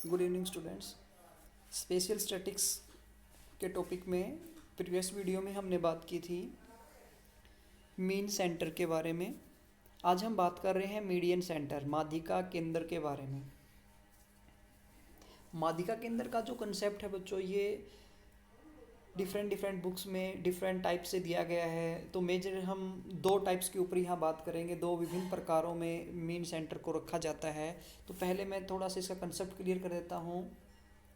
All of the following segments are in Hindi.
Good evening students. Special statics के टॉपिक में प्रीवियस वीडियो में हमने बात की थी मीन सेंटर के बारे में। आज हम बात कर रहे हैं मीडियन सेंटर, माध्यिका केंद्र के बारे में। माध्यिका केंद्र का जो कंसेप्ट है बच्चों, ये डिफरेंट बुक्स में डिफरेंट टाइप से दिया गया है। तो मेजर हम दो टाइप्स के ऊपर यहाँ बात करेंगे, दो विभिन्न प्रकारों में मीन सेंटर को रखा जाता है। तो पहले मैं थोड़ा सा इसका कंसेप्ट क्लियर कर देता हूँ।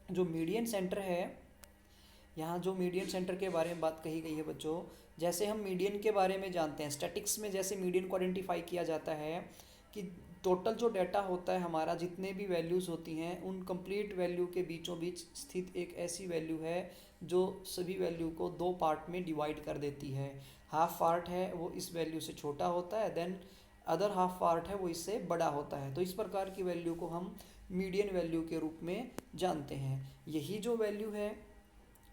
जो मीडियन सेंटर है, यहाँ जो मीडियन सेंटर के बारे में बात कही गई है बच्चों, जैसे हम मीडियन के बारे में जानते हैं, स्टैटिक्स में जैसे मीडियन को आइडेंटिफाई किया जाता है कि टोटल जो डाटा होता है हमारा, जितने भी वैल्यूज़ होती हैं उन कंप्लीट वैल्यू के बीचों बीच स्थित एक ऐसी वैल्यू है जो सभी वैल्यू को दो पार्ट में डिवाइड कर देती है। हाफ पार्ट है वो इस वैल्यू से छोटा होता है, देन अदर हाफ पार्ट है वो इससे बड़ा होता है। तो इस प्रकार की वैल्यू को हम मीडियन वैल्यू के रूप में जानते हैं। यही जो वैल्यू है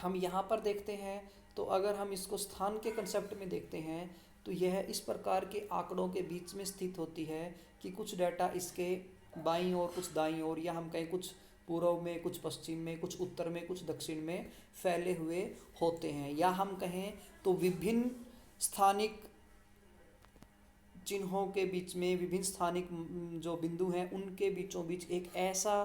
हम यहाँ पर देखते हैं, तो अगर हम इसको स्थान के कंसेप्ट में देखते हैं तो यह इस प्रकार के आंकड़ों के बीच में स्थित होती है कि कुछ डाटा इसके बाईं ओर, कुछ दाईं ओर, या हम कहें कुछ पूर्व में, कुछ पश्चिम में, कुछ उत्तर में, कुछ दक्षिण में फैले हुए होते हैं। या हम कहें तो विभिन्न स्थानिक चिन्हों के बीच में, विभिन्न स्थानिक जो बिंदु हैं उनके बीचों बीच एक ऐसा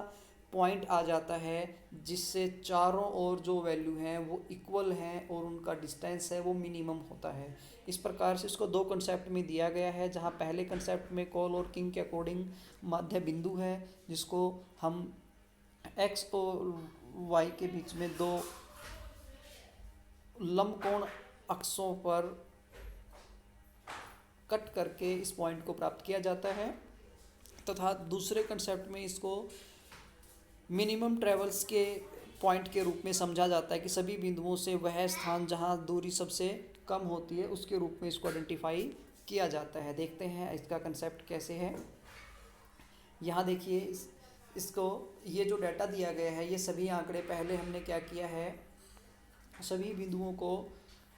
पॉइंट आ जाता है जिससे चारों ओर जो वैल्यू हैं वो इक्वल हैं और उनका डिस्टेंस है वो मिनिमम होता है। इस प्रकार से इसको दो कंसेप्ट में दिया गया है, जहाँ पहले कंसेप्ट में कॉल और किंग के अकॉर्डिंग मध्य बिंदु है जिसको हम एक्स और वाई के बीच में दो लंबकोण अक्षों पर कट करके इस पॉइंट को प्राप्त किया जाता है। तथा दूसरे कंसेप्ट में इसको मिनिमम ट्रेवल्स के पॉइंट के रूप में समझा जाता है कि सभी बिंदुओं से वह स्थान जहां दूरी सबसे कम होती है उसके रूप में इसको आइडेंटिफाई किया जाता है। देखते हैं इसका कंसेप्ट कैसे है। यहाँ देखिए इसको, ये जो डाटा दिया गया है ये सभी आंकड़े पहले हमने क्या किया है, सभी बिंदुओं को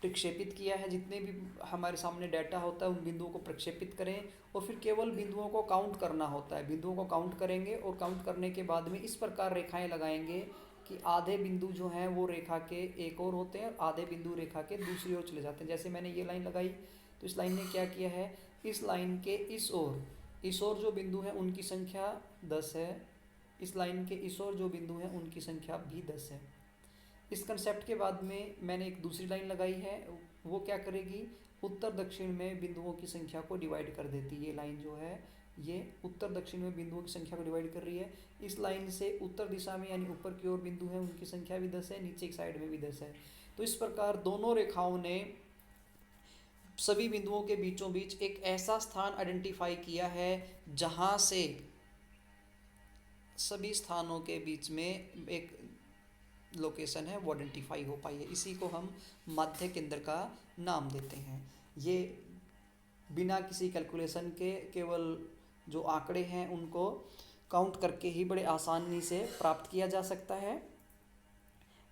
प्रक्षेपित किया है। जितने भी हमारे सामने डाटा होता है उन बिंदुओं को प्रक्षेपित करें और फिर केवल बिंदुओं को काउंट करना होता है। बिंदुओं को काउंट करेंगे और काउंट करने के बाद में इस प्रकार रेखाएं लगाएंगे कि आधे बिंदु जो हैं वो रेखा के एक ओर होते हैं और आधे बिंदु रेखा के दूसरी ओर चले जाते हैं। जैसे मैंने ये लाइन लगाई तो इस लाइन ने क्या किया है, इस लाइन के इस ओर जो बिंदु हैं उनकी संख्या 10 है, इस लाइन के इस ओर जो बिंदु हैं उनकी संख्या भी 10 है। इस कंसेप्ट के बाद में मैंने एक दूसरी लाइन लगाई है, वो क्या करेगी, उत्तर दक्षिण में बिंदुओं की संख्या को डिवाइड कर देती है। ये लाइन जो है ये उत्तर दक्षिण में बिंदुओं की संख्या को डिवाइड कर रही है। इस लाइन से उत्तर दिशा में यानी ऊपर की ओर बिंदु हैं उनकी संख्या भी 10 है, नीचे की साइड में भी 10 है। तो इस प्रकार दोनों रेखाओं ने सभी बिंदुओं के बीचों बीच एक ऐसा स्थान आइडेंटिफाई किया है जहां से सभी स्थानों के बीच में एक लोकेशन है वो आइडेंटिफाई हो पाई है। इसी को हम मध्य केंद्र का नाम देते हैं। ये बिना किसी कैलकुलेशन के केवल जो आंकड़े हैं उनको काउंट करके ही बड़े आसानी से प्राप्त किया जा सकता है।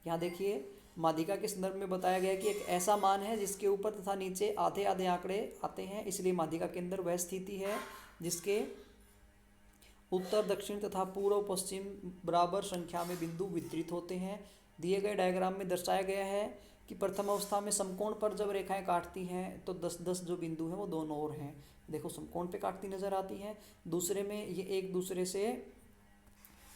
यहाँ देखिए माध्यिका के संदर्भ में बताया गया कि एक ऐसा मान है जिसके ऊपर तथा नीचे आधे आधे आंकड़े आते हैं, इसलिए माध्यिका के अंदर वह स्थिति है जिसके उत्तर दक्षिण तथा पूर्व पश्चिम बराबर संख्या में बिंदु वितरित होते हैं। दिए गए डायग्राम में दर्शाया गया है कि प्रथम अवस्था में समकोण पर जब रेखाएं काटती हैं तो 10-10 जो बिंदु हैं वो दोनों ओर हैं, देखो समकोण पे काटती नजर आती हैं। दूसरे में ये एक दूसरे से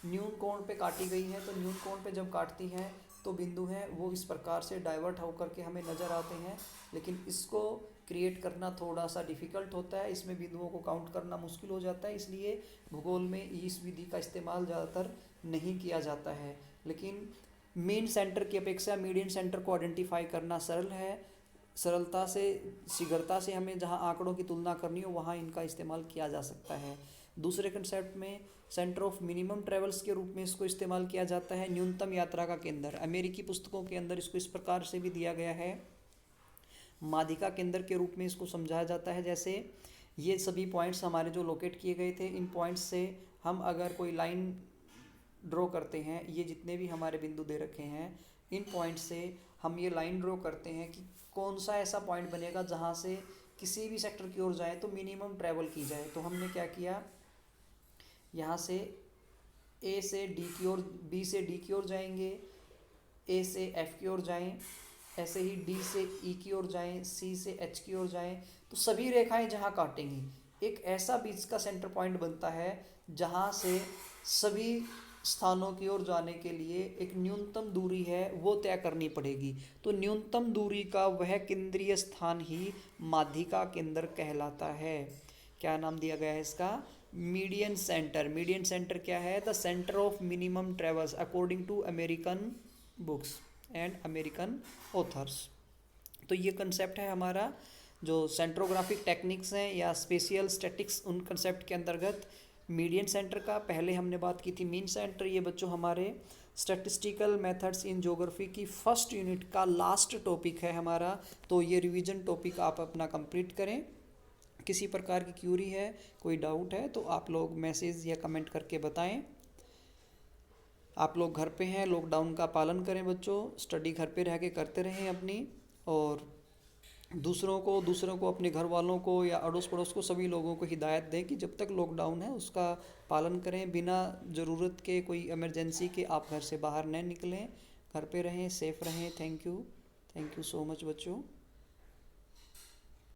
न्यून कोण पे काटी गई है, तो न्यून कोण पे जब काटती हैं तो बिंदु हैं वो इस प्रकार से डाइवर्ट होकर के हमें नज़र आते हैं। लेकिन इसको क्रिएट करना थोड़ा सा डिफ़िकल्ट होता है, इसमें बिंदुओं को काउंट करना मुश्किल हो जाता है, इसलिए भूगोल में इस विधि का इस्तेमाल ज़्यादातर नहीं किया जाता है। लेकिन मेन सेंटर की अपेक्षा मीडियन सेंटर को आइडेंटिफाई करना सरल है। सरलता से, शीघ्रता से हमें जहाँ आंकड़ों की तुलना करनी हो वहाँ इनका इस्तेमाल किया जा सकता है। दूसरे कंसेप्ट में सेंटर ऑफ मिनिमम ट्रेवल्स के रूप में इसको इस्तेमाल किया जाता है, न्यूनतम यात्रा का केंद्र। अमेरिकी पुस्तकों के अंदर इसको इस प्रकार से भी दिया गया है, माध्यिका केंद्र के रूप में इसको समझाया जाता है। जैसे ये सभी पॉइंट्स हमारे जो लोकेट किए गए थे, इन पॉइंट्स से हम अगर कोई लाइन ड्रॉ करते हैं, ये जितने भी हमारे बिंदु दे रखे हैं इन पॉइंट से हम ये लाइन ड्रॉ करते हैं कि कौन सा ऐसा पॉइंट बनेगा जहाँ से किसी भी सेक्टर की ओर जाए तो मिनिमम ट्रैवल की जाए। तो हमने क्या किया, यहाँ से ए से डी की ओर, बी से डी की ओर जाएंगे, ए से एफ की ओर जाएं, ऐसे ही डी से ई की ओर जाएं, सी से एच की ओर जाएं, तो सभी रेखाएं जहाँ काटेंगी एक ऐसा बीच का सेंटर पॉइंट बनता है जहाँ से सभी स्थानों की ओर जाने के लिए एक न्यूनतम दूरी है वो तय करनी पड़ेगी। तो न्यूनतम दूरी का वह केंद्रीय स्थान ही माध्यिका केंद्र कहलाता है। क्या नाम दिया गया है इसका? Median centre. मीडियन सेंटर क्या है? The centre of minimum travels according to American books and American authors. तो ये कंसेप्ट है हमारा जो सेंट्रोग्राफिक टेक्निक्स हैं या स्पेशियल स्टैटिक्स, उन कंसेप्ट के अंतर्गत मीडियन सेंटर का पहले हमने बात की थी मीन सेंटर। ये बच्चों हमारे स्टैटिस्टिकल मेथड्स इन ज्योग्राफी की फर्स्ट यूनिट का लास्ट टॉपिक है हमारा। तो ये रिवीजन टॉपिक आप अपना कंप्लीट करें। किसी प्रकार की क्यूरी है, कोई डाउट है तो आप लोग मैसेज या कमेंट करके बताएं। आप लोग घर पे हैं, लॉकडाउन का पालन करें बच्चों, स्टडी घर पे रह के करते रहें अपनी, और दूसरों को अपने घर वालों को या अड़ोस पड़ोस को सभी लोगों को हिदायत दें कि जब तक लॉकडाउन है उसका पालन करें। बिना ज़रूरत के, कोई इमरजेंसी के आप घर से बाहर न निकलें, घर पे रहें, सेफ रहें। थैंक यू सो मच बच्चों।